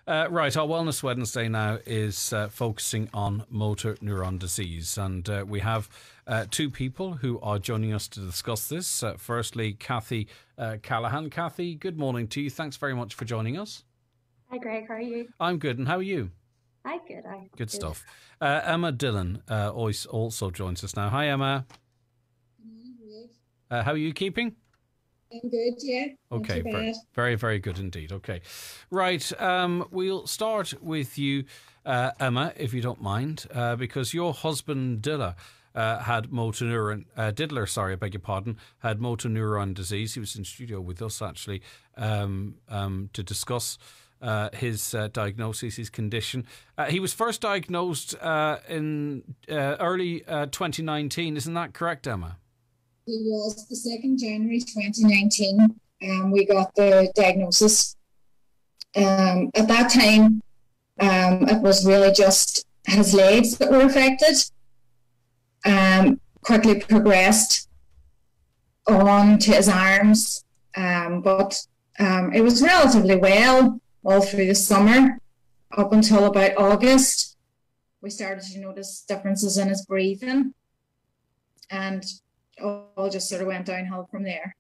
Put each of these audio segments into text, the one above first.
Right, our Wellness Wednesday now is focusing on motor neuron disease, and we have two people who are joining us to discuss this. Firstly, Cathy Callaghan. Cathy, good morning to you. Thanks very much for joining us. Hi, Greg. How are you? I'm good, and how are you? Hi, good. Good stuff. Emma Dillon also joins us now. Hi, Emma. How are you keeping? I'm good, yeah. Okay, very, very good indeed. Okay, right. We'll start with you, Emma, if you don't mind, because your husband Diddler had motor neuron had motor neuron disease. He was in studio with us actually to discuss his diagnosis, his condition. He was first diagnosed in early 2019. Isn't that correct, Emma? It was the 2nd January 2019. We got the diagnosis. At that time, it was really just his legs that were affected. Quickly progressed on to his arms, but it was relatively well all through the summer up until about August. We started to notice differences in his breathing, and all just sort of went downhill from there.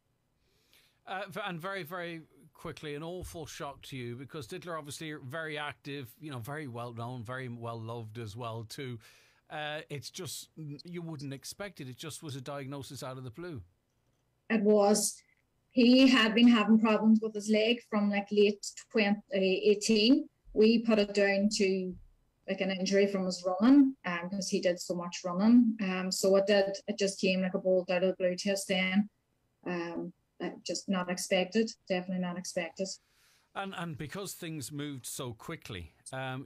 And very, very quickly, an awful shock to you, because Diddler obviously very active, very well known, very well loved as well too. It's just, you wouldn't expect it. It just was a diagnosis out of the blue. It was. He had been having problems with his leg from like late 2018. We put it down to like an injury from his running, because he did so much running. So it just came like a bolt out of the blue to us then. Just not expected, definitely not expected. And because things moved so quickly,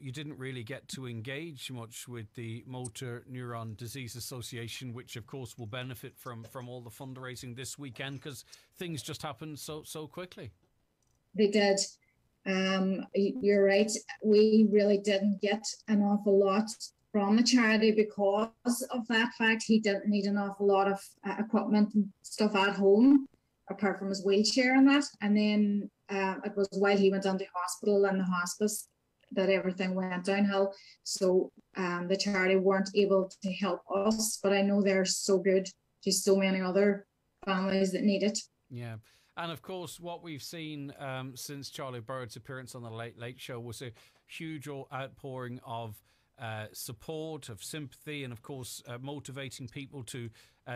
you didn't really get to engage much with the Motor Neurone Disease Association, which of course will benefit from all the fundraising this weekend, because things just happened so quickly. They did. You're right. We really didn't get an awful lot from the charity because of that fact. He didn't need an awful lot of equipment and stuff at home, apart from his wheelchair and that. And then it was while he went into hospital and the hospice that everything went downhill. So the charity weren't able to help us, but I know they're so good to so many other families that need it. Yeah. And of course, what we've seen since Charlie Bird's appearance on the Late Late Show was a huge outpouring of support, of sympathy, and of course motivating people to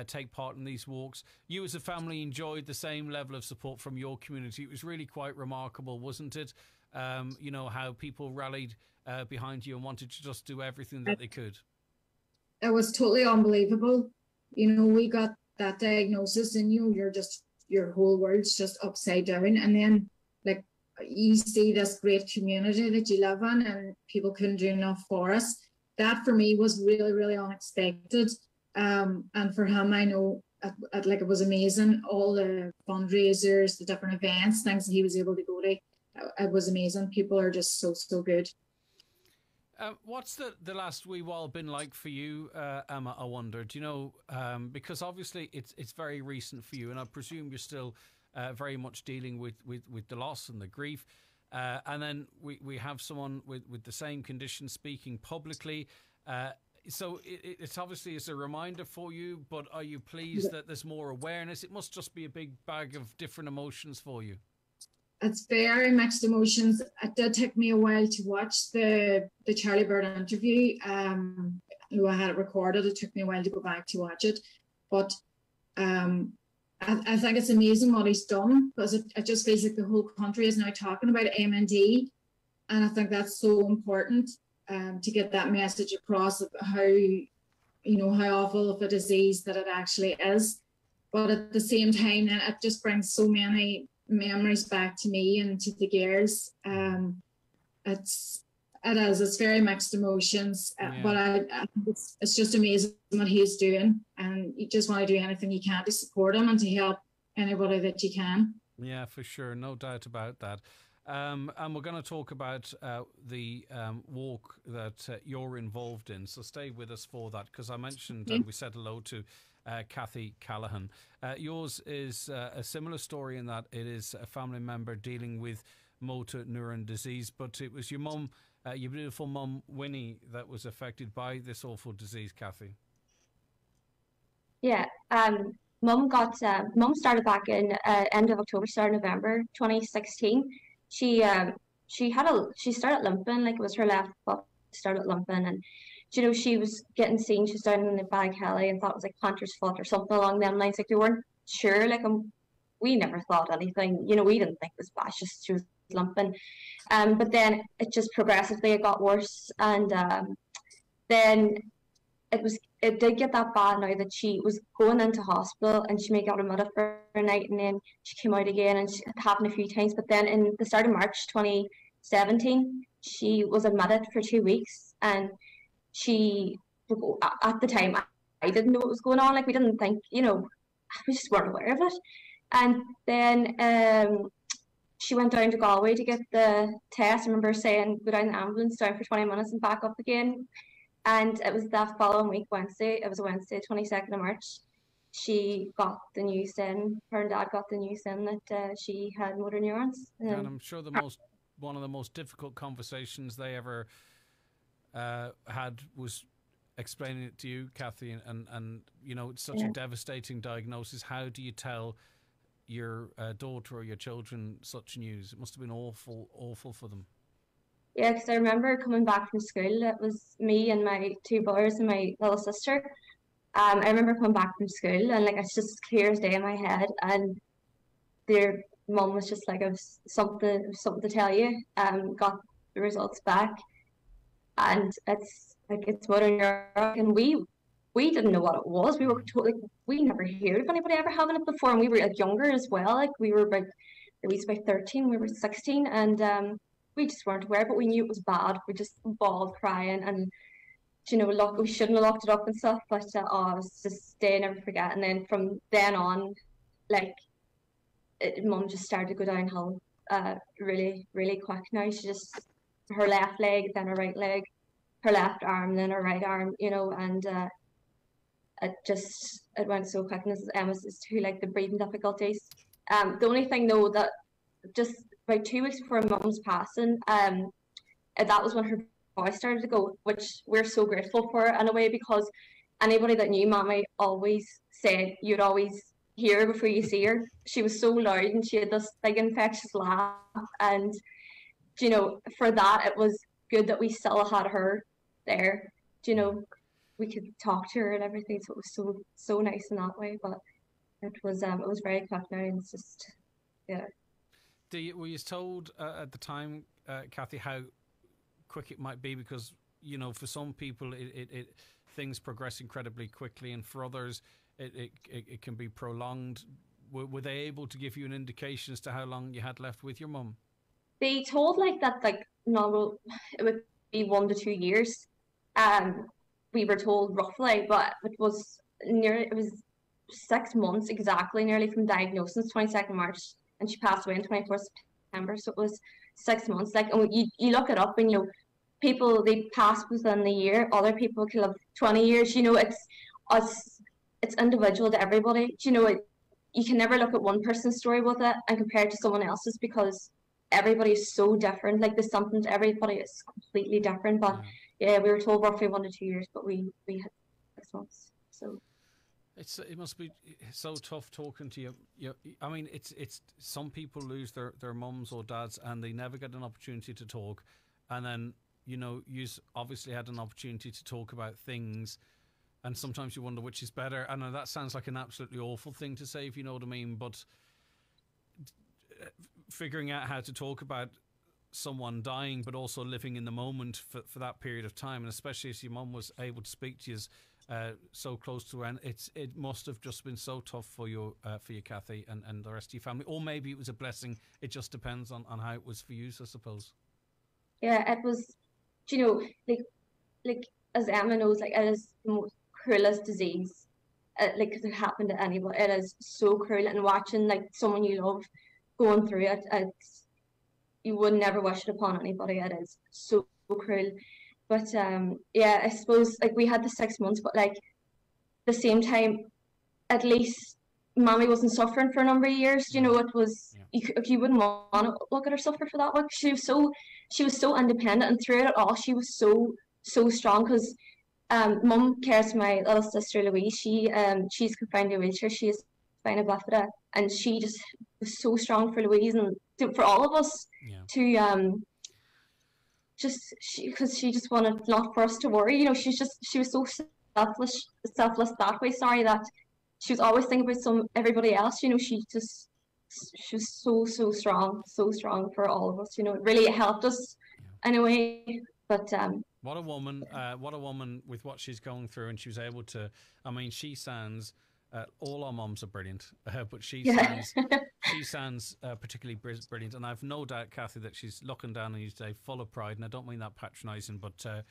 take part in these walks. You as a family enjoyed the same level of support from your community. It was really quite remarkable, wasn't it? How people rallied behind you and wanted to just do everything that they could. It was totally unbelievable. We got that diagnosis and your whole world's just upside down. And then like you see this great community that you live in and people couldn't do enough for us. That for me was really, really unexpected. And for him, I know it was amazing. All the fundraisers, the different events, things that he was able to go to, it was amazing. People are just so good. What's the last wee while been like for you, Emma, I wonder? Do you know, because obviously it's very recent for you, and I presume you're still very much dealing with the loss and the grief. And then we have someone with the same condition speaking publicly. So it's obviously is a reminder for you, but are you pleased that there's more awareness? It must just be a big bag of different emotions for you. It's very mixed emotions. It did take me a while to watch the Charlie Bird interview. I had it recorded. It took me a while to go back to watch it. But I think it's amazing what he's done, because it just feels like the whole country is now talking about MND. And I think that's so important to get that message across of how awful of a disease that it actually is. But at the same time, then it just brings so many memories back to me and to the girls. It's very mixed emotions, but I it's just amazing what he's doing, and you just want to do anything you can to support him and to help anybody that you can. Yeah, for sure, no doubt about that. And we're going to talk about the walk that you're involved in, so stay with us for that, because I mentioned and we said hello to Cathy Callaghan. Yours is a similar story in that it is a family member dealing with motor neuron disease, but it was your mum, your beautiful mum, Winnie, that was affected by this awful disease, Cathy. Yeah. Mum started back in end of October, start of November 2016. She started limping, like it was her left foot started limping, and she was getting seen. She was down in the Kelly and thought it was like Panther's foot or something along them lines. Like they weren't sure. Like we never thought anything. We didn't think it was bad. It's just she was limping. But then it just progressively it got worse, and then it did get that bad now that she was going into hospital and she may got admitted for a night, and then she came out again, and it happened a few times. But then in the start of March 2017, she was admitted for 2 weeks, and she, at the time, I didn't know what was going on. Like we didn't think, we just weren't aware of it. And then she went down to Galway to get the test. I remember saying, go down the ambulance, down for 20 minutes and back up again. And it was that following week, Wednesday. It was a Wednesday, 22nd of March. She got the news then. Her and Dad got the news then that she had motor neurons. And I'm sure one of the most difficult conversations they ever had was explaining it to you, Cathy. And it's such a devastating diagnosis. How do you tell your daughter or your children such news? It must have been awful for them. Yeah, because I remember coming back from school. It was me and my two brothers and my little sister. I remember coming back from school, and it's just clear as day in my head. And their mum was just like, "It was something to tell you." Got the results back, and it's motor neuron, and we didn't know what it was. We were told we never heard of anybody ever having it before, and we were younger as well. We were about 13, we were 16, and we just weren't aware, but we knew it was bad. We just bawled crying, and we shouldn't have locked it up and stuff, but it was just day I never forget. And then from then on, Mum just started to go downhill really, really quick now. She just, her left leg, then her right leg, her left arm, then her right arm, and it went so quick. And this is Emma's too, the breathing difficulties. The only thing though, that just about 2 weeks before Mum's passing, that was when her voice started to go, which we're so grateful for in a way, because anybody that knew Mammy always said you'd always hear her before you see her. She was so loud, and she had this big infectious laugh, and for that it was good that we still had her there. We could talk to her and everything, so it was so nice in that way. But it was very quick now, and it's just Were you told at the time, Cathy, how quick it might be? Because for some people it things progress incredibly quickly, and for others it can be prolonged. Were they able to give you an indication as to how long you had left with your mum? They told that no, it would be 1 to 2 years. We were told roughly, but it was 6 months exactly, nearly from diagnosis, 22nd March, and she passed away on 24th September. So it was 6 months. And you look it up, and people, they pass within the year. Other people can live 20 years. It's individual to everybody. You can never look at one person's story with it and compare it to someone else's, because everybody is so different. The symptoms, everybody is completely different. But yeah, we were told roughly 1 to 2 years, but we had 6 months. So it must be so tough talking to you. I mean, it's some people lose their mums or dads and they never get an opportunity to talk, and then you obviously had an opportunity to talk about things, and sometimes you wonder which is better. I know that sounds like an absolutely awful thing to say, if you know what I mean, but figuring out how to talk about someone dying but also living in the moment for that period of time, and especially as your mum was able to speak to you so close to her, and it must have just been so tough for you, Cathy, and the rest of your family. Or maybe it was a blessing. It just depends on how it was for you, I suppose. Yeah, it was, as Emma knows, it is the most cruelest disease, because it happened to anybody. It is so cruel, and watching someone you love going through it, you would never wish it upon anybody. It is so cruel. But I suppose we had the 6 months, but the same time, at least Mommy wasn't suffering for a number of years. You know, it was you wouldn't want to look at her suffer for that long. She was so independent, and throughout it all, she was so strong. Because Mum cares for my little sister Louise. She's confined to a wheelchair. She is spina bifida, and she just was so strong for Louise and for all of us to because she just wanted not for us to worry. You know, she was so selfless that way. Sorry, that she was always thinking about everybody else. You know, she was so strong for all of us. You know, it really helped us in a way. But what a woman with what she's going through, and she was able to. I mean, she sounds. All our moms are brilliant, but she sounds particularly brilliant, and I've no doubt, Cathy, that she's looking down on you today full of pride, and I don't mean that patronising, but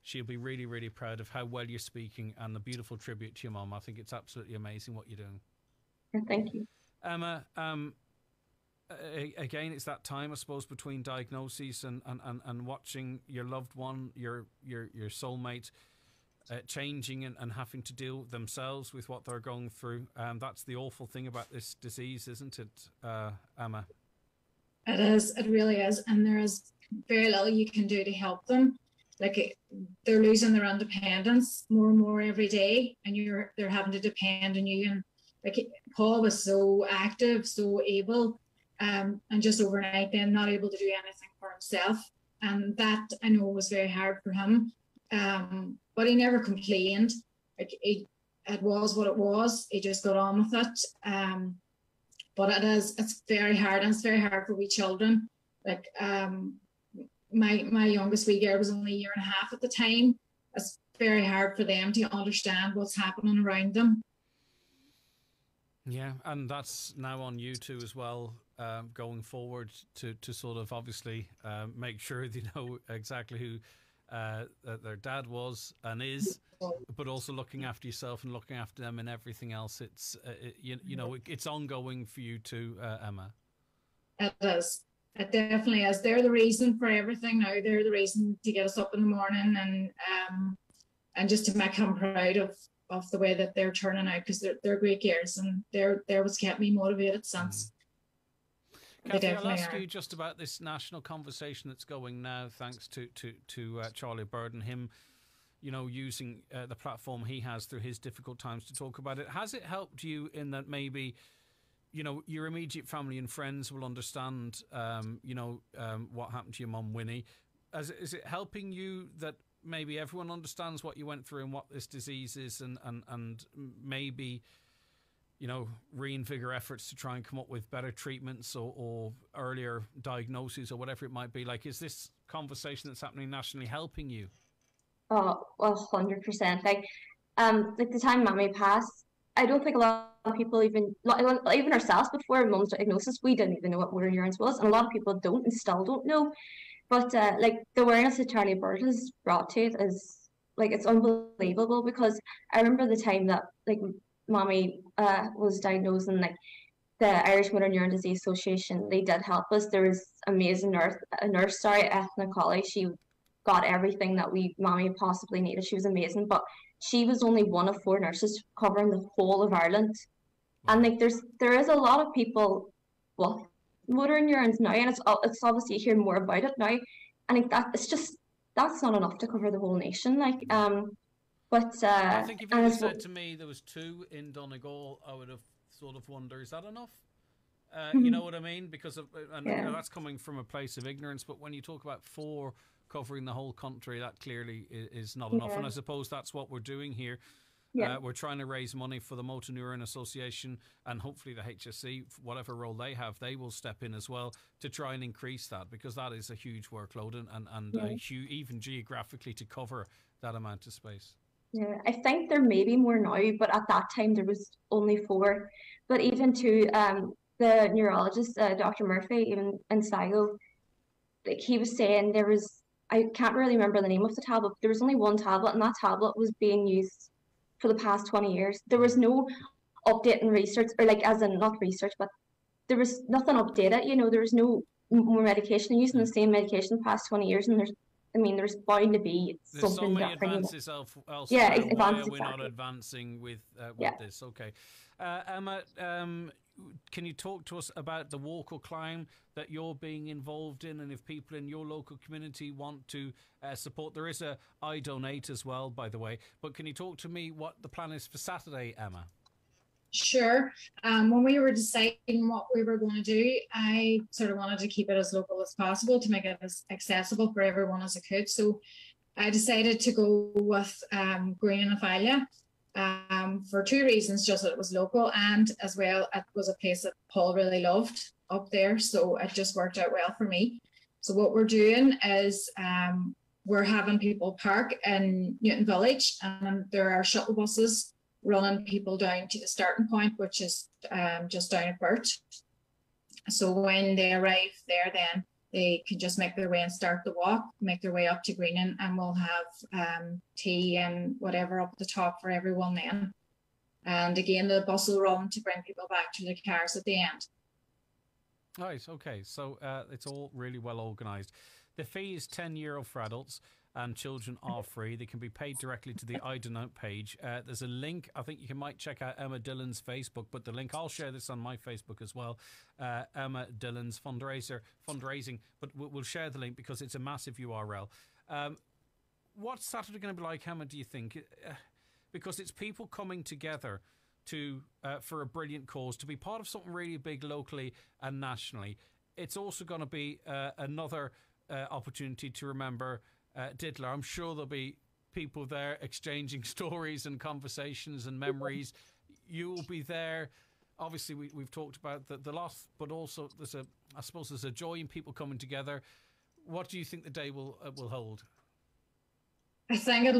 she'll be really, really proud of how well you're speaking and the beautiful tribute to your mum. I think it's absolutely amazing what you're doing. Thank you. Emma, again, it's that time, I suppose, between diagnoses and watching your loved one, your soulmate, changing and having to deal themselves with what they're going through. That's the awful thing about this disease, isn't it, Emma? It is. It really is. And there is very little you can do to help them. Like, they're losing their independence more and more every day, and they're having to depend on you. And like, Paul was so active, so able, and just overnight then not able to do anything for himself. And that, I know, was very hard for him. But he never complained. Like, it was what it was. He just got on with it. But it's very hard, and it's very hard for wee children. Like, my youngest wee girl was only a year and a half at the time. It's very hard for them to understand what's happening around them. Yeah, and that's now on you two as well, going forward to sort of obviously make sure they know exactly who their dad was and is, but also looking after yourself and looking after them and everything else. It's it's ongoing for you too, Emma. It is. It definitely is. They're the reason for everything now. They're the reason to get us up in the morning and just to make him proud of the way that they're turning out, because they're great girls, and they're what's kept me motivated since. Cathy, I'll ask you just about this national conversation that's going now, thanks to Charlie Bird and him, using the platform he has through his difficult times to talk about it. Has it helped you in that maybe, your immediate family and friends will understand, what happened to your mum, Winnie? Is it helping you that maybe everyone understands what you went through and what this disease is, and maybe reinvigorate efforts to try and come up with better treatments or earlier diagnoses or whatever it might be? Like, is this conversation that's happening nationally helping you? Oh, 100%. Like the time Mommy passed, I don't think a lot of people even ourselves, before Mum's diagnosis, we didn't even know what motor neurons was, and a lot of people don't and still don't know. But like, the awareness that Charlie Bird has brought to it is, like, it's unbelievable, because I remember the time that, like, Mommy was diagnosed, and like the Irish Motor Neurone Disease Association, they did help us. There was amazing nurse, Cathy Callaghan. She got everything that Mommy possibly needed. She was amazing, but she was only one of 4 nurses covering the whole of Ireland. And like, there is a lot of people with motor neurons now, and it's obviously you hear more about it now. I think that's not enough to cover the whole nation. Like, but I think if you had said to me there was 2 in Donegal, I would have sort of wondered, is that enough? You know what I mean? Because that's coming from a place of ignorance. But when you talk about 4 covering the whole country, that clearly is not enough. And I suppose that's what we're doing here. We're trying to raise money for the Motor Neurone Association, and hopefully the HSC, whatever role they have, they will step in as well to try and increase that, because that is a huge workload and a huge, even geographically, to cover that amount of space. Yeah, I think there may be more now, but at that time there was only 4. But even to the neurologist, Dr. Murphy, even in Sligo, like, he was saying there was, I can't really remember the name of the tablet, but there was only 1 tablet, and that tablet was being used for the past 20 years. There was no update in research, or like, as in not research, but there was nothing updated. There was no more medication, using the same medication the past 20 years, and there's bound to be something so many different. Advances elsewhere. Yeah, why are we not advancing with this? Okay. Emma, can you talk to us about the walk or climb that you're being involved in, and if people in your local community want to support? There is a I Donate as well, by the way, but can you talk to me what the plan is for Saturday, Emma? Sure. When we were deciding what we were going to do, I sort of wanted to keep it as local as possible to make it as accessible for everyone as I could. So I decided to go with Green and Ophalia for two reasons: just that it was local, and as well it was a place that Paul really loved up there, so it just worked out well for me. So what we're doing is we're having people park in Newton Village, and there are shuttle buses running people down to the starting point, which is just down at Burt. So when they arrive there, then they can just make their way and start the walk, make their way up to Greening, and we'll have tea and whatever up the top for everyone then. And again, the bus will run to bring people back to the cars at the end. Right, okay. So it's all really well organised. The fee is €10 for adults, and children are free. They can be paid directly to the I Donate page. There's a link. I think you might check out Emma Dillon's Facebook, but the link, I'll share this on my Facebook as well. Emma Dillon's fundraising, but we'll share the link because it's a massive URL. What's Saturday going to be like, Emma, do you think? Because it's people coming together to for a brilliant cause, to be part of something really big locally and nationally. It's also going to be another opportunity to remember Diddler. I'm sure there'll be people there exchanging stories and conversations and memories. You will be there. Obviously, we've talked about the loss, but also I suppose there's a joy in people coming together. What do you think the day will hold? I think it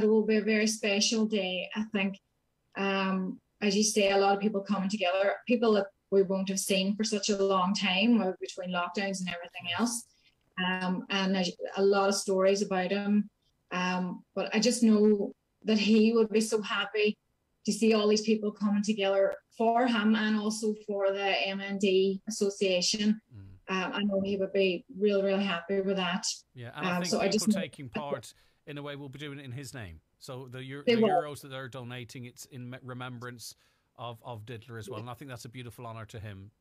will be a very special day. I think, as you say, a lot of people coming together, people that we won't have seen for such a long time between lockdowns and everything else. And a lot of stories about him. But I just know that he would be so happy to see all these people coming together for him and also for the MND Association. I know he would be really, really happy with that. Yeah, and I think people taking part, in a way, will be doing it in his name. So the euros that they're donating, it's in remembrance of Diddler as well. And I think that's a beautiful honour to him.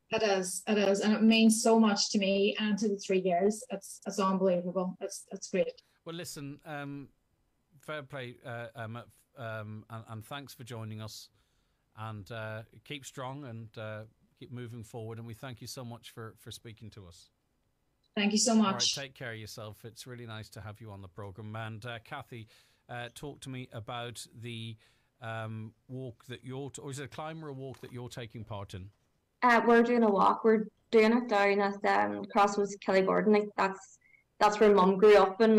It is, and it means so much to me and to the 3 years. It's unbelievable. It's great. Well, listen, fair play, Emma, and thanks for joining us. And keep strong and keep moving forward. And we thank you so much for speaking to us. Thank you so much. All right, take care of yourself. It's really nice to have you on the programme. And Cathy, talk to me about the walk that or is it a climb or a walk that you're taking part in? We're doing a walk. We're doing it down at Crossroads Kellygordon. Like that's where Mum grew up, and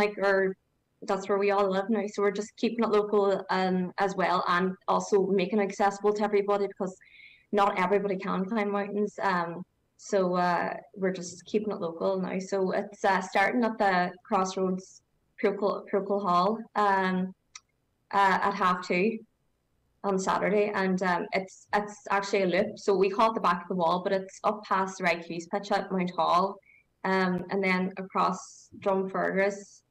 that's where we all live now. So we're just keeping it local as well, and also making it accessible to everybody because not everybody can climb mountains. So we're just keeping it local now. So it's starting at the Crossroads Procol Hall at 2:30. On Saturday, and it's actually a loop, so we call it the back of the wall, but it's up past the Red Hughes pitch at Mount Hall, and then across Drumfergus,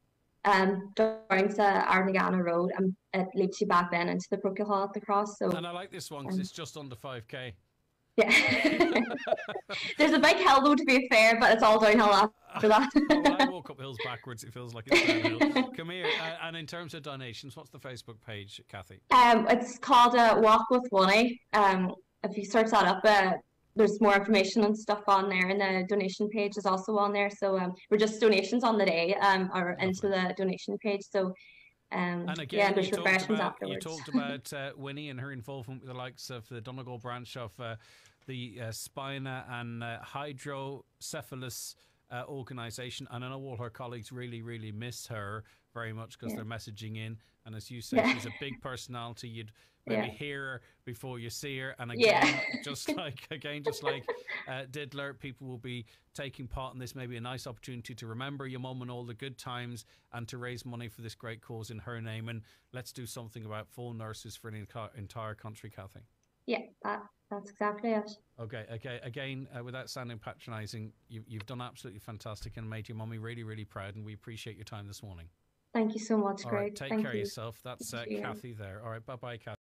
down to Arnagana Road, and it leads you back then into the Procol Hall at the cross. So, and I like this one because it's just under 5k. Yeah. There's a big hill though, to be fair, but it's all downhill after that. Well, I walk up hills backwards, it feels like it's downhill. Come here, and in terms of donations, what's the Facebook page, Cathy? It's called Walk with Winnie. If you search that up, there's more information and stuff on there, and the donation page is also on there. So we're just donations on the day, or into the donation page. So and again, there's refreshments afterwards. You talked about Winnie and her involvement with the likes of the Donegal branch of the Spina and Hydrocephalus organisation, and I know all her colleagues really, really miss her very much because they're messaging in, and as you said, she's a big personality. You'd maybe hear her before you see her, and again, just like Diddler, people will be taking part in this. Maybe a nice opportunity to remember your mum and all the good times, and to raise money for this great cause in her name. And let's do something about full nurses for the entire country, Cathy. Yeah, that's exactly it. Okay. Again, without sounding patronising, you've done absolutely fantastic and made your mummy really, really proud, and we appreciate your time this morning. Thank you so much, Greg. All right, take care of yourself. That's Cathy there. All right, bye-bye, Cathy.